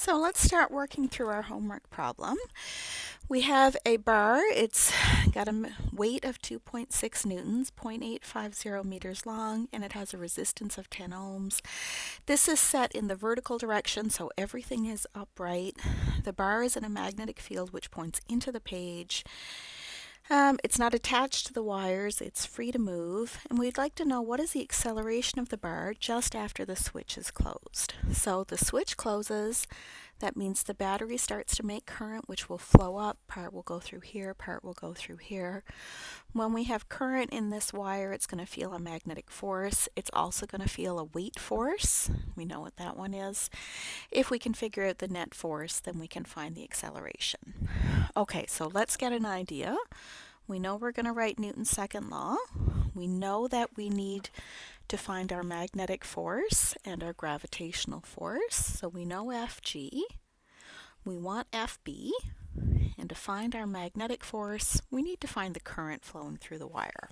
So let's start working through our homework problem. We have a bar. It's got a weight of 2.6 newtons, 0.850 meters long, and it has a resistance of 10 ohms. This is set in the vertical direction, so everything is upright. The bar is in a magnetic field which points into the page. It's not attached to the wires, it's free to move, and we'd like to know what is the acceleration of the bar just after the switch is closed. So the switch closes, that means the battery starts to make current which will flow up, part will go through here, part will go through here. When we have current in this wire, it's going to feel a magnetic force. It's also going to feel a weight force. We know what that one is. If we can figure out the net force, then we can find the acceleration. Okay, so let's get an idea. We know we're going to write Newton's second law. We know that we need to find our magnetic force and our gravitational force. So we know Fg. We want Fb. And to find our magnetic force, we need to find the current flowing through the wire.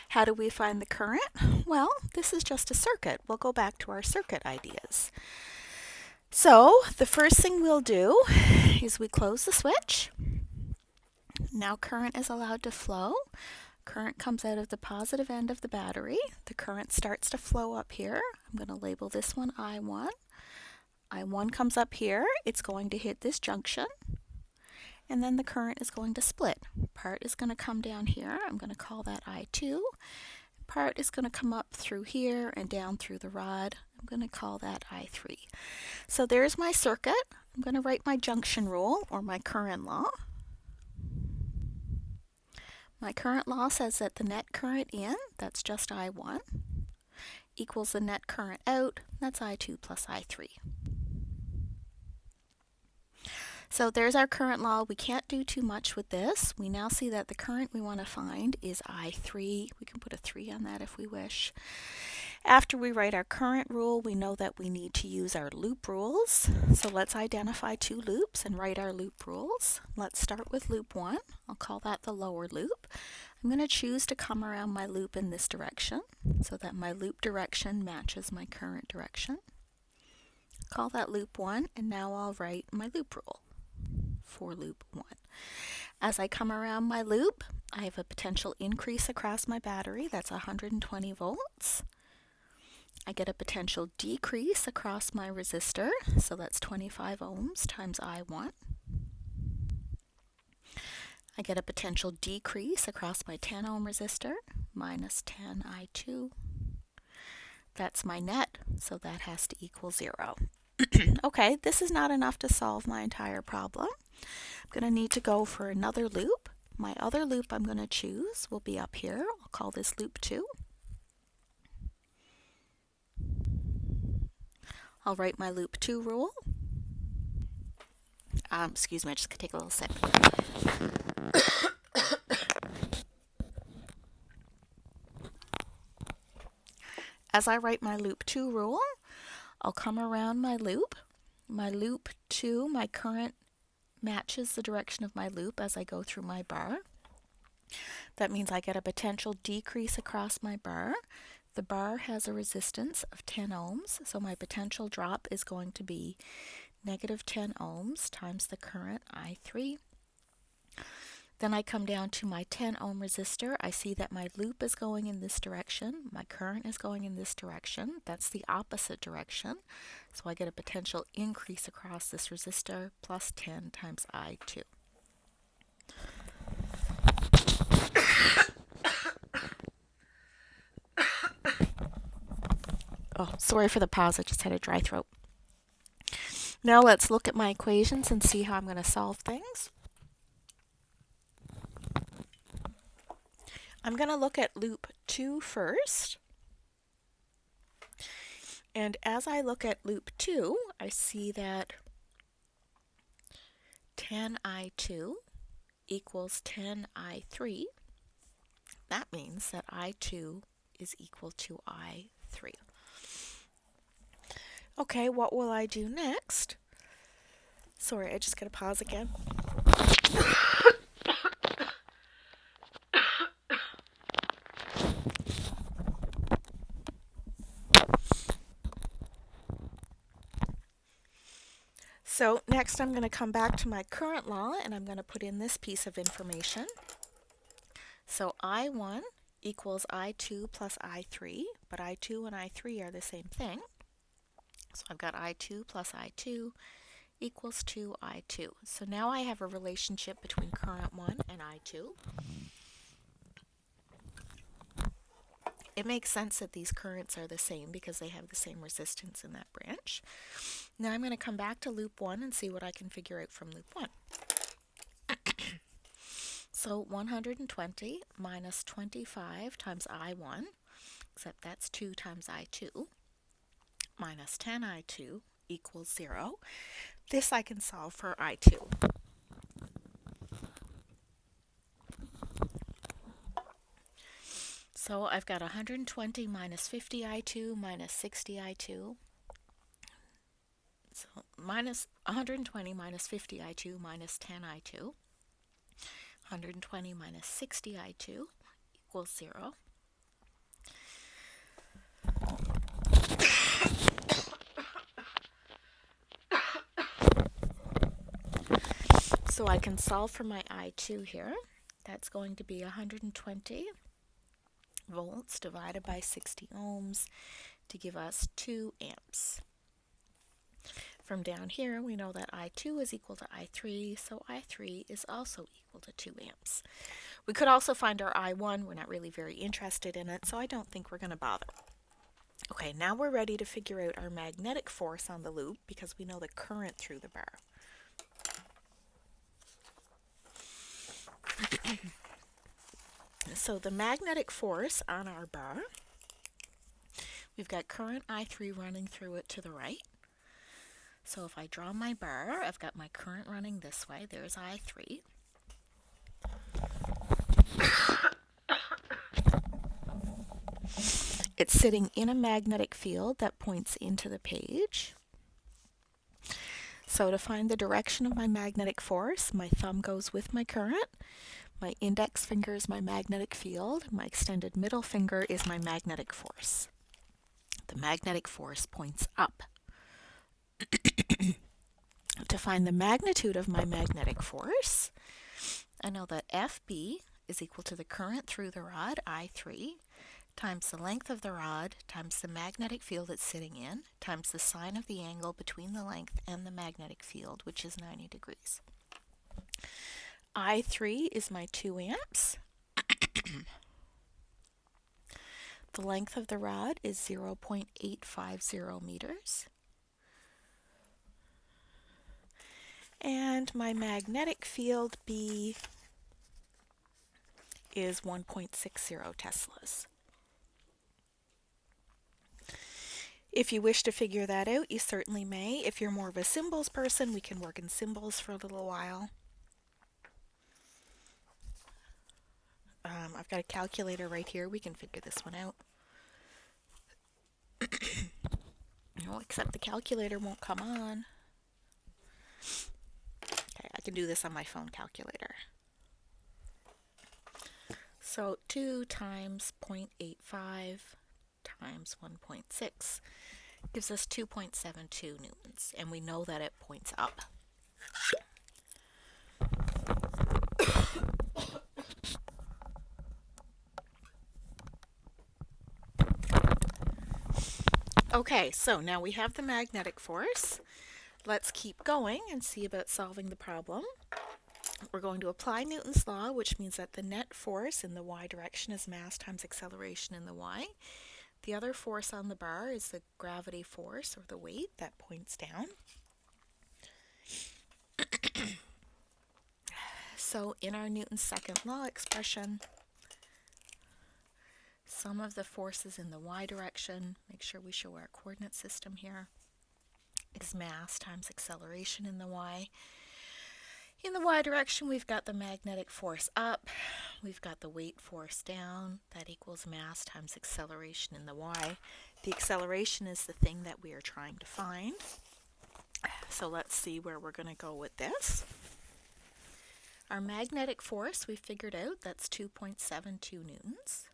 How do we find the current? Well, this is just a circuit. We'll go back to our circuit ideas. So the first thing we'll do is we close the switch. Now current is allowed to flow. Current comes out of the positive end of the battery. The current starts to flow up here. I'm going to label this one I1. I1 comes up here. It's going to hit this junction. And then the current is going to split. Part is going to come down here. I'm going to call that I2. Part is going to come up through here and down through the rod. I'm going to call that I3. So there's my circuit. I'm going to write my junction rule, or my current law. My current law says that the net current in, that's just I1, equals the net current out, that's I2 plus I3. So there's our current law. We can't do too much with this. We now see that the current we want to find is I3. We can put a 3 on that if we wish. After we write our current rule, we know that we need to use our loop rules. So let's identify two loops and write our loop rules. Let's start with loop 1. I'll call that the lower loop. I'm going to choose to come around my loop in this direction so that my loop direction matches my current direction. Call that loop 1, and now I'll write my loop rule for loop 1. As I come around my loop, I have a potential increase across my battery. That's 120 volts. I get a potential decrease across my resistor, so that's 25 ohms times I1. I get a potential decrease across my 10 ohm resistor, minus 10 I2. That's my net, so that has to equal 0. Okay, this is not enough to solve my entire problem. I'm going to need to go for another loop. My other loop I'm going to choose will be up here. I'll call this loop 2. I'll write my loop 2 rule. Excuse me, I just could take a little sip. As I write my loop 2 rule, I'll come around my loop. My loop 2, my current matches the direction of my loop as I go through my bar. That means I get a potential decrease across my bar. The bar has a resistance of 10 ohms, so my potential drop is going to be negative 10 ohms times the current I3. Then I come down to my 10 ohm resistor. I see that my loop is going in this direction. My current is going in this direction. That's the opposite direction. So I get a potential increase across this resistor, plus 10 times I2. Oh, sorry for the pause. I just had a dry throat. Now let's look at my equations and see how I'm going to solve things. I'm going to look at loop 2 first. And as I look at loop 2, I see that 10I2 equals 10I3. That means that I2 is equal to I3. Okay, what will I do next? Sorry, I just got to pause again. So next I'm going to come back to my current law and I'm going to put in this piece of information. So I1 equals I2 plus I3, but I2 and I3 are the same thing. So I've got I2 plus I2 equals 2I2. So now I have a relationship between current 1 and I2. It makes sense that these currents are the same because they have the same resistance in that branch. Now I'm going to come back to loop 1 and see what I can figure out from loop 1. So 120 minus 25 times I1, except that's 2 times I2, minus 10I2 equals 0. This I can solve for I2. So I've got 120 minus 50I2 minus 60I2. So minus 120 minus 50I2 minus 10I2. 120 minus 60I2 equals 0. So I can solve for my I2 here. That's going to be 120 volts divided by 60 ohms to give us 2 amps. From down here, we know that I2 is equal to I3, so I3 is also equal to 2 amps. We could also find our I1. We're not really very interested in it, so I don't think we're going to bother. Okay, now we're ready to figure out our magnetic force on the loop because we know the current through the bar. So the magnetic force on our bar, we've got current I3 running through it to the right. So if I draw my bar, I've got my current running this way. There's I3. It's sitting in a magnetic field that points into the page. So to find the direction of my magnetic force, my thumb goes with my current. My index finger is my magnetic field. My extended middle finger is my magnetic force. The magnetic force points up. To find the magnitude of my magnetic force, I know that FB is equal to the current through the rod, I3, times the length of the rod, times the magnetic field it's sitting in, times the sine of the angle between the length and the magnetic field, which is 90 degrees. I3 is my 2 amps. The length of the rod is 0.850 meters. And my magnetic field B is 1.60 Teslas. If you wish to figure that out, you certainly may. If you're more of a symbols person, we can work in symbols for a little while. I've got a calculator right here. We can figure this one out. No, except the calculator won't come on. Okay, I can do this on my phone calculator. So 2 times 0.85 times 1.6 gives us 2.72 newtons, and we know that it points up. Okay, so now we have the magnetic force. Let's keep going and see about solving the problem. We're going to apply Newton's law, which means that the net force in the y direction is mass times acceleration in the y. The other force on the bar is the gravity force, or the weight, that points down. So in our Newton's second law expression, sum of the forces in the y direction, make sure we show our coordinate system here, is mass times acceleration in the y. In the y direction, we've got the magnetic force up, we've got the weight force down, that equals mass times acceleration in the y. The acceleration is the thing that we are trying to find. So let's see where we're going to go with this. Our magnetic force, we figured out, that's 2.72 newtons.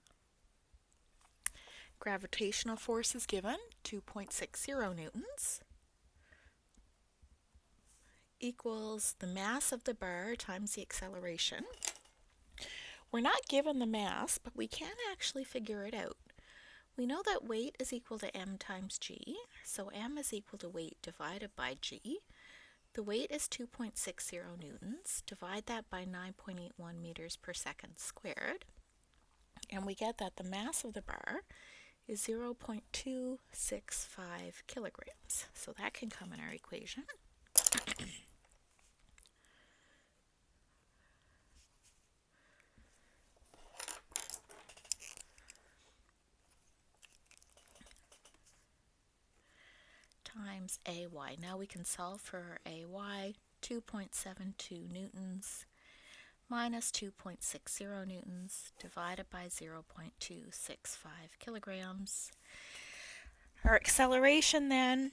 Gravitational force is given, 2.60 newtons. equals the mass of the bar times the acceleration. We're not given the mass, but we can actually figure it out. We know that weight is equal to m times g, so m is equal to weight divided by g. The weight is 2.60 newtons. Divide that by 9.81 meters per second squared, and we get that the mass of the bar is 0.265 kilograms. So that can come in our equation. Times AY. Now we can solve for our AY. 2.72 newtons minus 2.60 newtons divided by 0.265 kilograms. Our acceleration then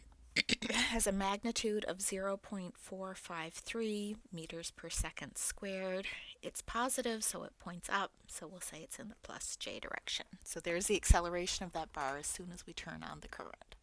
has a magnitude of 0.453 meters per second squared. It's positive, so it points up, so we'll say it's in the plus j direction. So there's the acceleration of that bar as soon as we turn on the current.